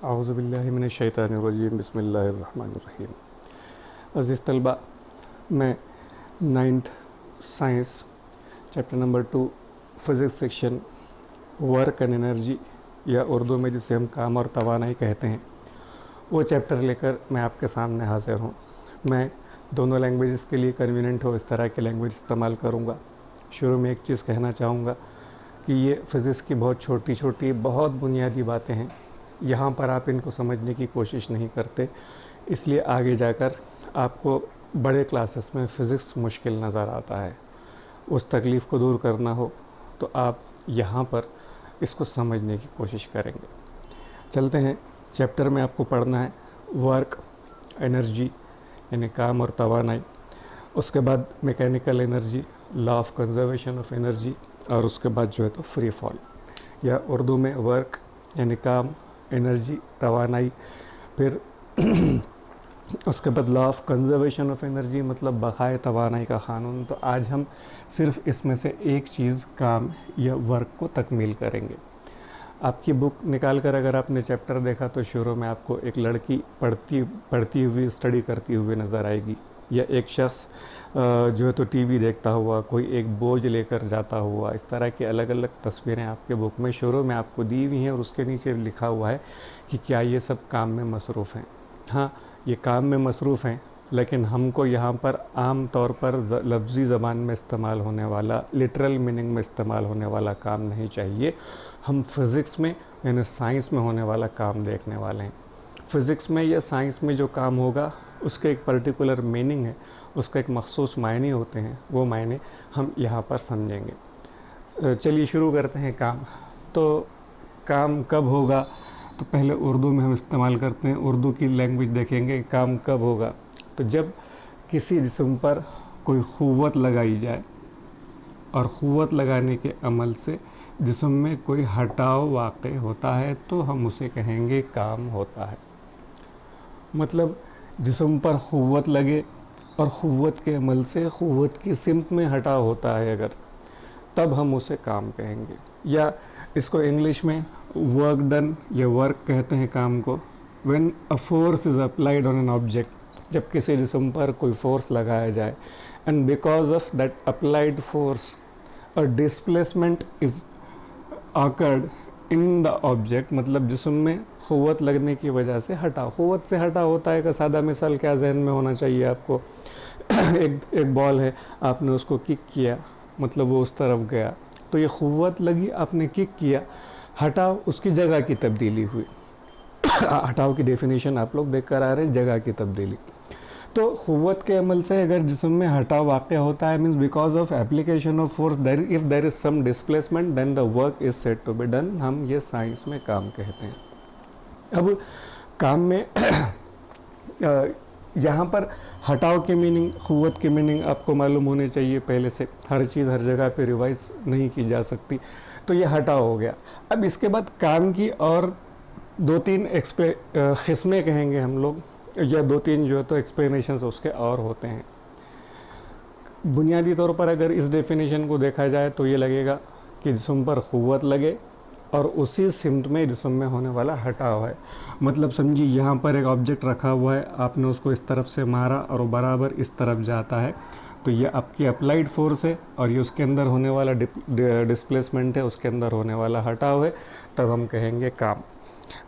औज़ुबिल्लाहि मिनश्शैतानिर्रजीम बिस्मिल्लाहिर्रहमानिर्रहीम। अज़ीज़ तलबा, मैं 9th science chapter number 2 physics section work and energy या उर्दू में जिसे हम काम और तवानाई कहते हैं, वो चैप्टर लेकर मैं आपके सामने हाज़िर हूँ। मैं दोनों लैंग्वेजेस के लिए कन्वीनियंट हो इस तरह की लैंग्वेज इस्तेमाल करूँगा। शुरू में एक चीज़ कहना चाहूँगा कि ये फ़िज़िक्स की बहुत छोटी छोटी बहुत बुनियादी बातें हैं। यहाँ पर आप इनको समझने की कोशिश नहीं करते, इसलिए आगे जाकर आपको बड़े क्लासेस में फ़िज़िक्स मुश्किल नज़र आता है। उस तकलीफ़ को दूर करना हो तो आप यहाँ पर इसको समझने की कोशिश करेंगे। चलते हैं, चैप्टर में आपको पढ़ना है वर्क, एनर्जी यानी काम और तवानाई, उसके बाद mechanical energy, law of conservation of energy, और उसके बाद जो है तो फ्री फॉल, या उर्दू में वर्क यानी काम, एनर्जी, तवानाई, फिर उसके बाद law of conservation of energy मतलब बक़ाए तवानाई का क़ानून। तो आज हम सिर्फ इसमें से एक चीज़ काम या वर्क को तकमील करेंगे। आपकी बुक निकाल कर अगर आपने चैप्टर देखा तो शुरू में आपको एक लड़की पढ़ती हुई स्टडी करती हुई नज़र आएगी, या एक शख्स जो है तो टीवी देखता हुआ, कोई एक बोझ लेकर जाता हुआ। इस तरह की अलग अलग तस्वीरें आपके बुक में शुरू में आपको दी हुई हैं, और उसके नीचे लिखा हुआ है कि क्या ये सब काम में मसरूफ़ हैं। हाँ, ये काम में मसरूफ़ हैं, लेकिन हमको यहाँ पर आम तौर पर लफ्ज़ी ज़बान में इस्तेमाल होने वाला, लिटरल मीनिंग में इस्तेमाल होने वाला काम नहीं चाहिए। हम फ़िज़िक्स में यानी साइंस में होने वाला काम देखने वाले हैं। फ़िज़िक्स में या साइंस में जो काम होगा उसके एक पर्टिकुलर मीनिंग है, उसका एक मख़सूस मायने होते हैं, वो मायने हम यहाँ पर समझेंगे। चलिए शुरू करते हैं काम। तो काम कब होगा, तो पहले उर्दू में हम इस्तेमाल करते हैं, उर्दू की लैंग्वेज देखेंगे। काम कब होगा, तो जब किसी जिस्म पर कोई क़ुव्वत लगाई जाए और क़ुव्वत लगाने के अमल से जिस्म में कोई हटाव वाक़ई होता है तो हम उसे कहेंगे काम होता है। मतलब जिस्म पर क़ुव्वत लगे और क़ुव्वत के अमल से क़ुव्वत की सिमत में हटाव होता है अगर, तब हम उसे काम कहेंगे। या इसको इंग्लिश में वर्क डन या वर्क कहते हैं काम को। When a force is applied on an object, जब किसी जिस्म पर कोई फोर्स लगाया जाए, and because of that applied force a displacement is occurred in the object, मतलब जिस्म में क़ुव्वत लगने की वजह से हटाव, क़ुव्वत से हटाव होता है। का सादा मिसाल क्या जहन में होना चाहिए आपको, एक बॉल है, आपने उसको किक किया, मतलब वो उस तरफ गया, तो ये क़ुव्वत लगी, आपने किक किया, हटाव उसकी जगह की तब्दीली हुई। हटाव की डेफिनेशन आप लोग देख कर आ रहे हैं, जगह की तब्दीली। तो क़ुव्वत के अमल से अगर जिस्म में हटाव वाक़या होता है, means because of application of force, if there is some displacement then the work is said to be done, हम ये साइंस में काम कहते हैं। अब काम में यहाँ पर हटाव की मीनिंग, क़ुव्वत की मीनिंग आपको मालूम होने चाहिए पहले से, हर चीज़ हर जगह पे रिवाइज़ नहीं की जा सकती। तो ये हटाव हो गया। अब इसके बाद काम की और 2-3 क़िस्में कहेंगे हम लोग, या 2-3 जो है तो एक्सप्लेनेशंस उसके और होते हैं। बुनियादी तौर पर अगर इस डेफिनेशन को देखा जाए तो ये लगेगा कि जिस्म पर क़ुव्वत लगे और उसी सिमत में जिस्म में होने वाला हटाव है। मतलब समझिए यहाँ पर एक ऑब्जेक्ट रखा हुआ है, आपने उसको इस तरफ से मारा और वो बराबर इस तरफ जाता है, तो ये आपकी अप्लाइड फोर्स है और ये उसके अंदर होने वाला डिस्प्लेसमेंट है, उसके अंदर होने वाला हटाव है, तब हम कहेंगे काम।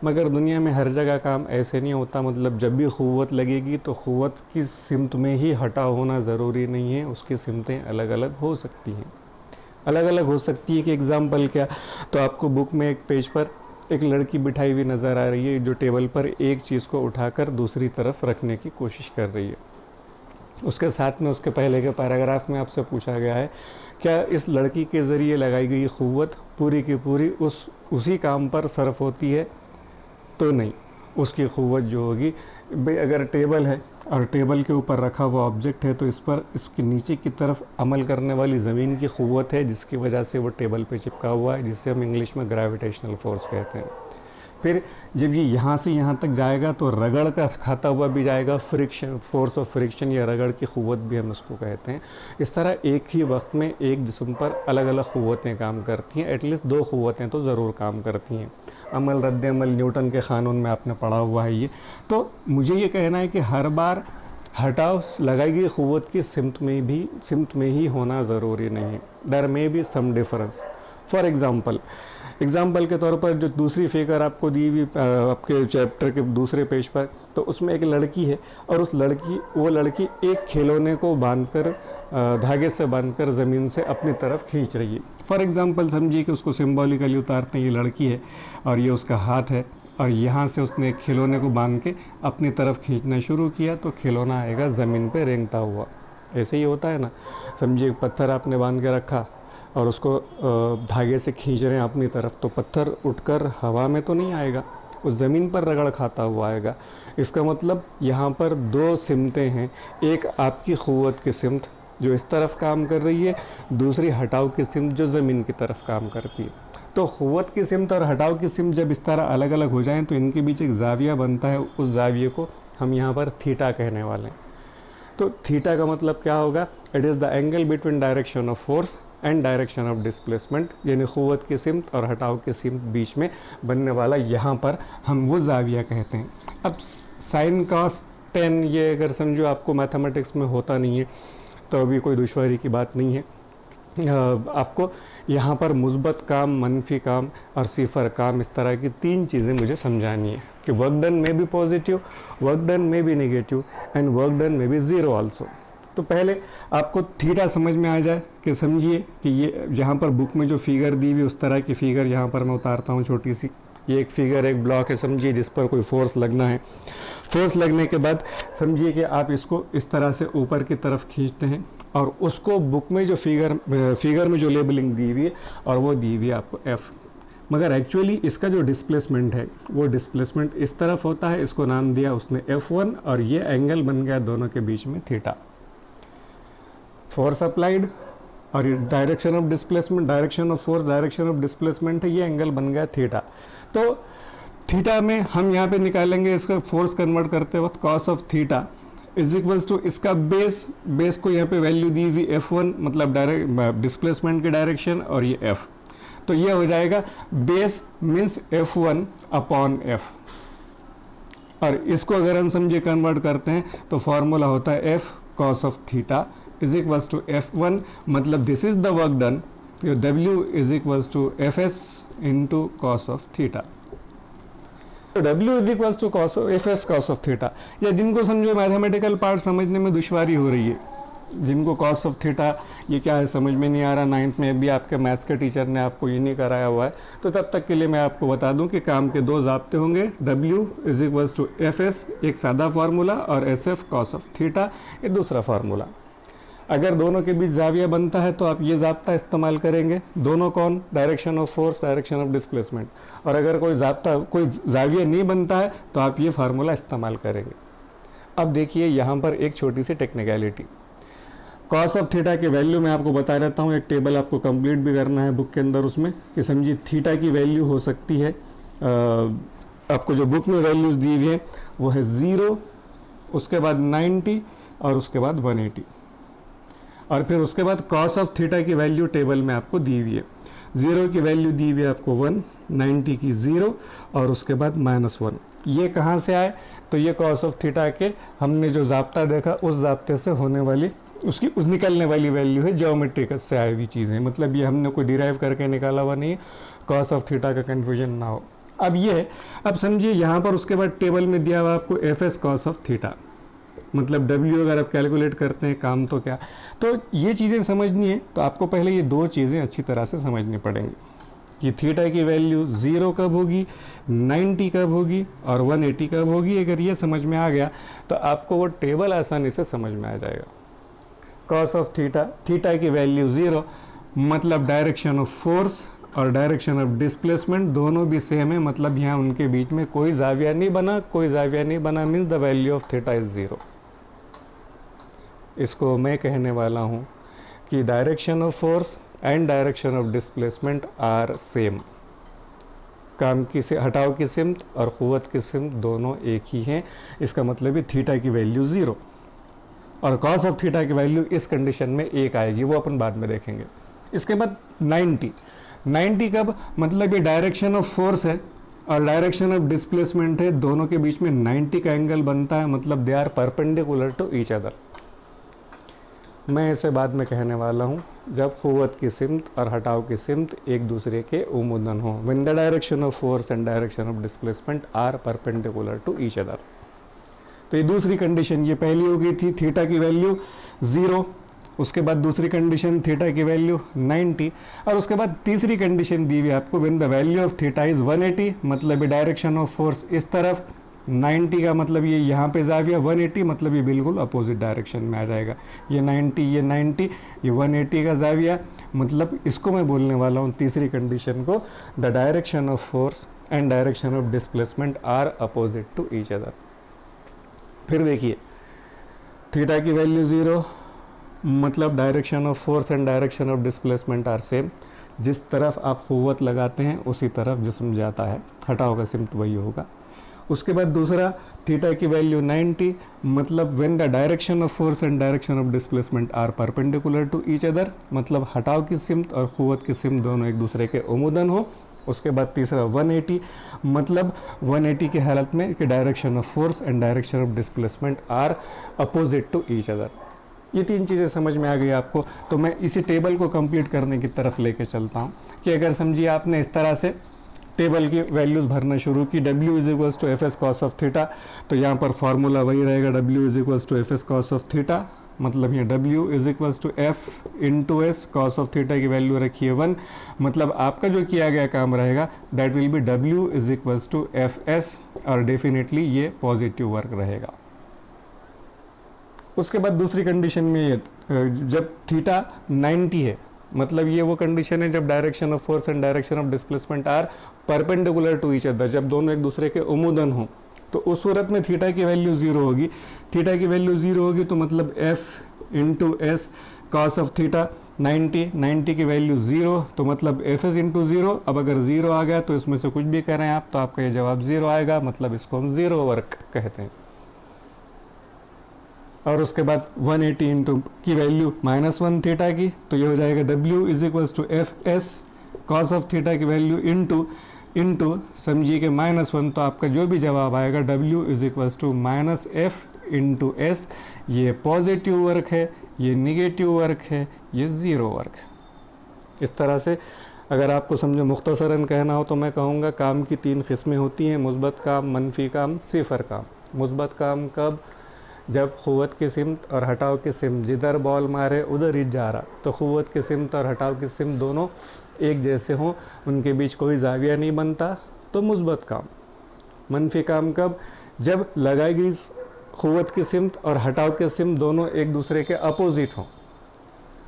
मगर दुनिया में हर जगह काम ऐसे नहीं होता। मतलब जब भी क़ुव्वत लगेगी तो क़ुव्वत की सिमत में ही हटाव होना ज़रूरी नहीं है, उसकी सिमतें अलग अलग हो सकती हैं। अलग अलग हो सकती है कि एग्ज़ाम्पल क्या, तो आपको बुक में एक पेज पर एक लड़की बिठाई हुई नज़र आ रही है, जो टेबल पर एक चीज़ को उठाकर दूसरी तरफ रखने की कोशिश कर रही है। उसके साथ में उसके पहले के पैराग्राफ में आपसे पूछा गया है, क्या इस लड़की के ज़रिए लगाई गई क़ुव्वत पूरी की पूरी उसी काम पर सर्फ होती है, तो नहीं। उसकी क़ुव्वत जो होगी, भाई अगर टेबल है और टेबल के ऊपर रखा हुआ ऑब्जेक्ट है, तो इस पर इसके नीचे की तरफ अमल करने वाली ज़मीन की क़ुव्वत है, जिसकी वजह से वो टेबल पे चिपका हुआ है, जिसे हम इंग्लिश में ग्रेविटेशनल फोर्स कहते हैं। फिर जब ये यहाँ से यहाँ तक जाएगा तो रगड़ का खाता हुआ भी जाएगा, फ्रिक्शन, फोर्स ऑफ फ्रिक्शन या रगड़ की क़ुव्वत भी हम इसको कहते हैं। इस तरह एक ही वक्त में एक जिस्म पर अलग अलग क़ुव्वतें काम करती हैं, एटलीस्ट 2 क़ुव्वतें तो ज़रूर काम करती हैं। अमल रद्द अमल न्यूटन के क़ानून में आपने पढ़ा हुआ है ये। तो मुझे ये कहना है कि हर बार हटाव लगाई गई क़ुव्वत की सिमत में ही होना ज़रूरी नहीं है। There may be some difference. For example के तौर पर जो दूसरी फिगर आपको दी हुई आपके चैप्टर के दूसरे पेज पर, तो उसमें एक लड़की है और वो लड़की एक खिलौने को बांधकर धागे से बांधकर ज़मीन से अपनी तरफ खींच रही है। फॉर एग्ज़ाम्पल समझिए कि उसको सिम्बॉलिकली उतारते हैं, ये लड़की है और ये उसका हाथ है और यहाँ से उसने खिलौने को बांध के अपनी तरफ खींचना शुरू किया तो खिलौना आएगा ज़मीन पे रेंगता हुआ। ऐसे ही होता है ना। समझिए पत्थर आपने बांध के रखा और उसको धागे से खींच रहे हैं अपनी तरफ, तो पत्थर उठकर हवा में तो नहीं आएगा, उस ज़मीन पर रगड़ खाता हुआ आएगा। इसका मतलब यहाँ पर 2 सिमतें हैं, एक आपकी क़ुव्वत की सिमत जो इस तरफ काम कर रही है, दूसरी हटाव की सिमत जो ज़मीन की तरफ काम करती है। तो क़ुव्वत की सिमत और हटाव की सिमत जब इस तरह अलग अलग हो जाएं तो इनके बीच एक ज़ाविया बनता है, उस ज़ाविये को हम यहाँ पर थीटा कहने वाले हैं। तो थीटा का मतलब क्या होगा? It is the angle between direction of force and direction of displacement, यानी क़ुव्वत की सिमत और हटाव की सिमत बीच में बनने वाला, यहाँ पर हम वो ज़ाविया कहते हैं। अब साइन कॉस टेन ये अगर समझो आपको मैथमेटिक्स में होता नहीं है तो अभी कोई दुश्वारी की बात नहीं है। आपको यहाँ पर मुस्बत काम, मनफी काम और सिफर काम, इस तरह की 3 चीज़ें मुझे समझानी है कि वर्क डन में भी पॉजिटिव, वर्क डन में भी नेगेटिव एंड वर्क डन में भी ज़ीरो आल्सो। तो पहले आपको थीटा समझ में आ जाए कि समझिए कि ये जहाँ पर बुक में जो फिगर दी हुई उस तरह की फ़िगर यहाँ पर मैं उतारता हूँ छोटी सी। ये एक फिगर, एक ब्लॉक है समझिए, जिस पर कोई फोर्स लगना है। फोर्स लगने के बाद समझिए कि आप इसको इस तरह से ऊपर की तरफ खींचते हैं और उसको बुक में जो फिगर में जो लेबलिंग दी हुई है और वो दी हुई है आपको F, मगर एक्चुअली इसका जो डिस्प्लेसमेंट है वो डिस्प्लेसमेंट इस तरफ होता है, इसको नाम दिया उसने F1 और ये एंगल बन गया दोनों के बीच में थीटा। फोर्स अप्लाइड और ये direction of displacement, direction of force, direction of displacement है, ये एंगल बन गया थीटा। तो थीटा में हम यहाँ पे निकालेंगे इसका फोर्स कन्वर्ट करते वक्त cos of theta is equals to इसका बेस को यहाँ पे वैल्यू दी हुई F1 मतलब डायरेक्ट डिस्प्लेसमेंट की डायरेक्शन और ये F, तो ये हो जाएगा base means F1 upon F। और इसको अगर हम समझे कन्वर्ट करते हैं तो फॉर्मूला होता है F cos of theta is equals to F1 मतलब this is the work done, W is equals to Fs into cos of theta. तो W is equals to Fs cos of theta. या जिनको समझो mathematical part समझने में दुश्वारी हो रही है, जिनको कॉस ऑफ थीटा ये क्या है समझ में नहीं आ रहा, 9th में भी आपके मैथ्स के टीचर ने आपको ये नहीं कराया हुआ है, तो तब तक के लिए मैं आपको बता दूं कि काम के 2 ज़ाब्ते होंगे। W is equals to Fs एक सादा फार्मूला और SF cos ऑफ थीटा ये दूसरा फार्मूला। अगर दोनों के बीच जाविया बनता है तो आप ये ज़ाब्ता इस्तेमाल करेंगे, दोनों कौन? Direction of force, direction of displacement. और अगर कोई जाविया नहीं बनता है तो आप ये फार्मूला इस्तेमाल करेंगे। अब देखिए यहाँ पर एक छोटी सी टेक्निकलिटी, कॉस ऑफ थीटा की वैल्यू मैं आपको बता देता हूँ, एक टेबल आपको कंप्लीट भी करना है बुक के अंदर उसमें, कि समझिए थीटा की वैल्यू हो सकती है आपको जो बुक में वैल्यूज़ दी हुई है वो है 0, उसके बाद 90 और उसके बाद 180, और फिर उसके बाद कॉस ऑफ थीटा की वैल्यू टेबल में आपको दी हुई है। 0 की वैल्यू दी हुई है आपको 1, 90 की 0 और उसके बाद -1। ये कहाँ से आए? तो ये कॉस ऑफ थीटा के हमने जो ज़ाब्ता देखा उस ज़ाब्ते से होने वाली उस निकलने वाली वैल्यू है, ज्योमेट्रिक से आई हुई चीज़ें, मतलब ये हमने कोई डिराइव करके निकाला हुआ नहीं है, कॉस ऑफ थीटा का कन्फ्यूजन ना हो। अब ये है, अब समझिए यहाँ पर उसके बाद टेबल में दिया हुआ आपको Fs cos ऑफ थीटा, मतलब W अगर आप कैलकुलेट करते हैं काम तो क्या, तो ये चीज़ें समझनी है तो आपको पहले ये 2 चीज़ें अच्छी तरह से समझनी पड़ेंगी कि थीटा की वैल्यू 0 कब होगी, 90 कब होगी और 180 कब होगी। अगर ये समझ में आ गया तो आपको वो टेबल आसानी से समझ में आ जाएगा। कॉस ऑफ थीटा, थीटा की वैल्यू 0 मतलब डायरेक्शन ऑफ फोर्स और डायरेक्शन ऑफ डिस्प्लेसमेंट दोनों भी सेम है, मतलब यहाँ उनके बीच में कोई जाविया नहीं बना, कोई जाविया नहीं बना means the value of theta is 0। इसको मैं कहने वाला हूँ कि direction of force and direction of displacement are same. काम की से हटाव की सिमत और क़ुव्वत की सिमत दोनों एक ही हैं। इसका मतलब है थीटा की वैल्यू 0 और कॉस ऑफ थीटा की वैल्यू इस कंडीशन में 1 आएगी, वो अपन बाद में देखेंगे। इसके बाद 90 कब, मतलब ये डायरेक्शन ऑफ फोर्स है और डायरेक्शन ऑफ डिस्प्लेसमेंट है, दोनों के बीच में 90 का एंगल बनता है, मतलब they are perpendicular to each other. मैं इसे बाद में कहने वाला हूँ जब क़ुव्वत की सिमत और हटाव की सिमत एक दूसरे के उमुदन हो, when the direction of force and direction of displacement are perpendicular to each other. तो ये दूसरी कंडीशन, ये पहली हो गई थी थीटा की वैल्यू 0, उसके बाद दूसरी कंडीशन थीटा की वैल्यू 90 और उसके बाद तीसरी कंडीशन दी हुई आपको when the value of theta is 180, मतलब ये डायरेक्शन ऑफ फोर्स इस तरफ, 90 का मतलब ये यहाँ पे जाविया, 180 मतलब ये बिल्कुल अपोजिट डायरेक्शन में आ जाएगा। ये 90 ये 180 का जाविया, मतलब इसको मैं बोलने वाला हूँ तीसरी कंडीशन को, the direction of force and direction of displacement are opposite to each other. फिर देखिए थीटा की वैल्यू 0, मतलब direction of force and direction of displacement are same, जिस तरफ आप क़ुव्वत लगाते हैं उसी तरफ जिस्म जाता है, हटाव का सिमत वही होगा। उसके बाद दूसरा थीटा की वैल्यू 90, मतलब when the direction of force and direction of displacement are perpendicular to each other, मतलब हटाव की सिमत और क़ुव्वत की सिमत दोनों एक दूसरे के उमुदन हो। उसके बाद तीसरा 180, मतलब 180 की हालत में कि direction of force and direction of displacement are opposite to each other. ये तीन चीज़ें समझ में आ गई आपको, तो मैं इसी टेबल को कंप्लीट करने की तरफ लेके चलता हूँ कि अगर समझिए आपने इस तरह से टेबल की वैल्यूज़ भरना शुरू की, W is equals to F S cos of theta, तो यहाँ पर फार्मूला वही रहेगा, W is equals to F S cos of theta, मतलब ये W is equals to F into S, cos of theta की वैल्यू रखिए 1, मतलब आपका जो किया गया काम रहेगा that will be W is equals to F S, और डेफिनेटली ये पॉजिटिव वर्क रहेगा। उसके बाद दूसरी कंडीशन में ये जब थीटा 90 है, मतलब ये वो कंडीशन है जब direction of force and direction of displacement are perpendicular to each other, जब दोनों एक दूसरे के उमुदन हो, तो उस सूरत में थीटा की वैल्यू 0 होगी। थीटा की वैल्यू 0 होगी तो मतलब F into S cos of theta, 90 की वैल्यू 0 तो मतलब एफ एस इंटू 0। अब अगर 0 आ गया तो इसमें से कुछ भी करें आप तो आपका ये जवाब 0 आएगा, मतलब इसको हम 0 वर्क कहते हैं। और उसके बाद 180 इंटू की वैल्यू -1 थीटा की, तो ये हो जाएगा W is equals to F S cos of theta की वैल्यू इंटू समझिए कि -1, तो आपका जो भी जवाब आएगा W is equals to -F into S. ये पॉजिटिव वर्क है, ये निगेटिव वर्क है, ये 0 वर्क। इस तरह से अगर आपको समझो मुख्तसरन कहना हो तो मैं कहूँगा काम की 3 किस्में होती हैं, मुस्बत काम, मनफी काम, सिफर काम। मुस्बत काम कब, जब क़ुव्वत की सिमत और हटाव की सिमत जिधर बॉल मारे उधर ही जा रहा, तो क़ुव्वत की सिमत और हटाव की सिमत दोनों एक जैसे हों, उनके बीच कोई जाविया नहीं बनता, तो मुस्बत काम। मनफी काम कब, जब लगाई गई क़ुव्वत की सिमत और हटाव की सिमत दोनों एक दूसरे के अपोजिट हों,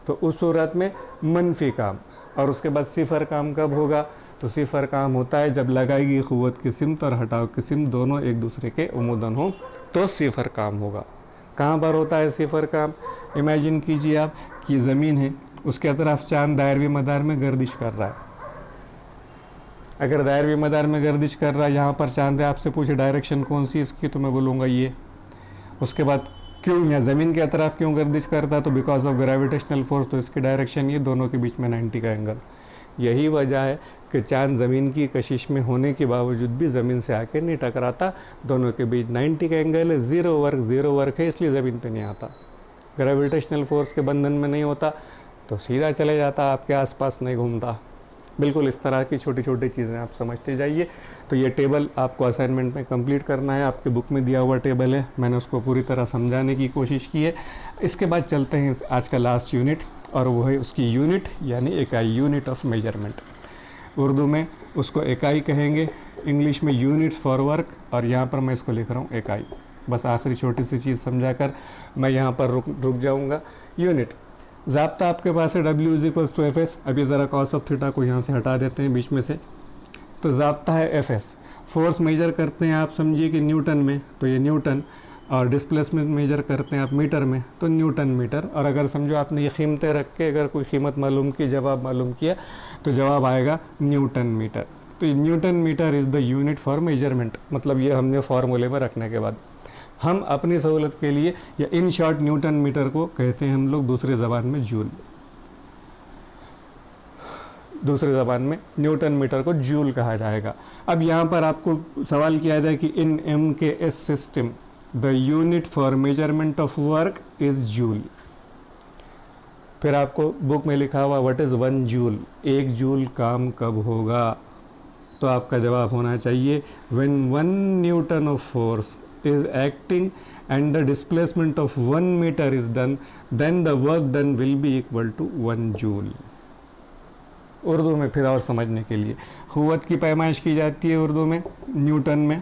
तो उस सूरत में मनफी काम। और उसके बाद सिफर काम कब होगा, तो सिफर काम होता है जब लगाई गई क़ुव्वत की सिमत और हटाव की सिमत दोनों एक दूसरे के उमुदन हो, तो सिफर काम होगा। कहाँ पर होता है सिफर काम, इमेजिन कीजिए आप कि ज़मीन है, उसके अतराफ चांद दायरवी मदार में गर्दिश कर रहा है। अगर दायरवी मदार में गर्दिश कर रहा है, यहाँ पर चांद है, आपसे पूछे डायरेक्शन कौन सी इसकी, तो मैं बोलूँगा ये। उसके बाद क्यों यहाँ ज़मीन के अतराफ क्यों गर्दिश करता है, तो बिकॉज ऑफ ग्रेविटेशनल फोर्स, तो इसकी डायरेक्शन ये, दोनों के बीच में 90 का एंगल। यही वजह है कि चांद ज़मीन की कशिश में होने के बावजूद भी ज़मीन से आके नहीं टकराता, दोनों के बीच 90 का एंगल है। 0 वर्क है, इसलिए ज़मीन पे नहीं आता। ग्रेविटेशनल फोर्स के बंधन में नहीं होता तो सीधा चले जाता, आपके आसपास नहीं घूमता। बिल्कुल इस तरह की छोटी छोटी चीज़ें आप समझते जाइए। तो ये टेबल आपको असाइनमेंट में कंप्लीट करना है, आपके बुक में दिया हुआ टेबल है, मैंने उसको पूरी तरह समझाने की कोशिश की है। इसके बाद चलते हैं आज का लास्ट यूनिट, और वो है उसकी यूनिट यानी इकाई, यूनिट ऑफ मेजरमेंट। उर्दू में उसको इकाई कहेंगे, इंग्लिश में यूनिट्स फॉर वर्क, और यहाँ पर मैं इसको लिख रहा हूँ इकाई। बस आखिरी छोटी सी चीज़ समझाकर मैं यहाँ पर रुक जाऊँगा। यूनिट ज़ाब्ता आपके पास है W is equals to F S. अभी ज़रा कॉस ऑफ थीटा को यहाँ से हटा देते हैं बीच में से, तो ज़ाब्ता है एफ एस। फोर्स मेजर करते हैं आप समझिए कि न्यूटन में, तो ये न्यूटन, और डिस्प्लेसमेंट मेजर करते हैं आप मीटर में, तो न्यूटन मीटर। और अगर समझो आपने ये कीमतें रख के अगर कोई कीमत मालूम की, जवाब मालूम किया, तो जवाब आएगा न्यूटन मीटर। तो newton metre is the unit for measurement, मतलब ये हमने फॉर्मूले में रखने के बाद हम अपनी सहूलत के लिए, या इन शॉर्ट न्यूटन मीटर को कहते हैं हम लोग दूसरी ज़बान में जूल, दूसरी ज़बान में न्यूटन मीटर को जूल कहा जाएगा। अब यहाँ पर आपको सवाल किया जाए कि इन MKS system the unit for measurement of work is joule, फिर आपको बुक में लिखा हुआ व्हाट इज़ 1 जूल, 1 जूल काम कब होगा, तो आपका जवाब होना चाहिए when 1 Newton of force is acting and the displacement of 1 meter is done, then the work done will be equal to 1 joule। Urdu में फिर और समझने के लिए, क़ुव्वत की पैमाइश की जाती है उर्दू में न्यूटन में,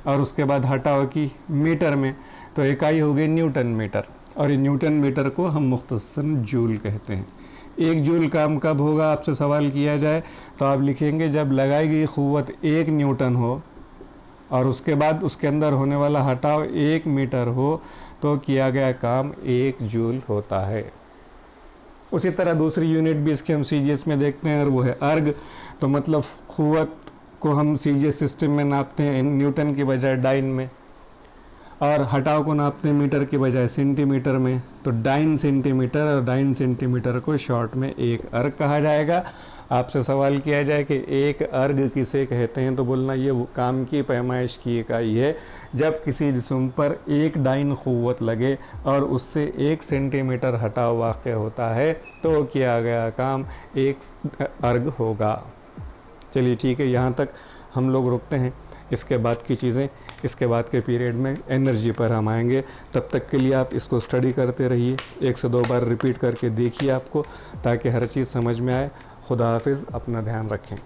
और उसके बाद हटाओ की मीटर में, तो इकाई हो गई न्यूटन मीटर, और ये न्यूटन मीटर को हम मुख्तसरन जूल कहते हैं। 1 जूल काम कब होगा आपसे सवाल किया जाए तो आप लिखेंगे जब लगाई गई क़ुव्वत 1 न्यूटन हो और उसके बाद उसके अंदर होने वाला हटाव 1 मीटर हो तो किया गया काम 1 जूल होता है। उसी तरह दूसरी यूनिट भी इसके हम CGS में देखते हैं और वो है अर्ग, तो मतलब क़ुव्वत को हम CGS सिस्टम में नापते हैं न्यूटन की बजाय डाइन में, और हटाव को नापते हैं मीटर की बजाय सेंटीमीटर में, तो डाइन सेंटीमीटर, और डाइन सेंटीमीटर को शॉर्ट में 1 अर्ग कहा जाएगा। आपसे सवाल किया जाए कि 1 अर्ग किसे कहते हैं तो बोलना ये वो काम की पैमाइश की इकाई है जब किसी जिस्म पर 1 डाइन क़ुव्वत लगे और उससे 1 सेंटीमीटर हटाव वाक़ होता है तो किया गया काम 1 अर्ग होगा। चलिए ठीक है, यहाँ तक हम लोग रुकते हैं। इसके बाद की चीज़ें इसके बाद के पीरियड में एनर्जी पर हम आएंगे। तब तक के लिए आप इसको स्टडी करते रहिए, 1 से 2 बार रिपीट करके देखिए आपको, ताकि हर चीज़ समझ में आए। खुदा हाफिज़, अपना ध्यान रखें।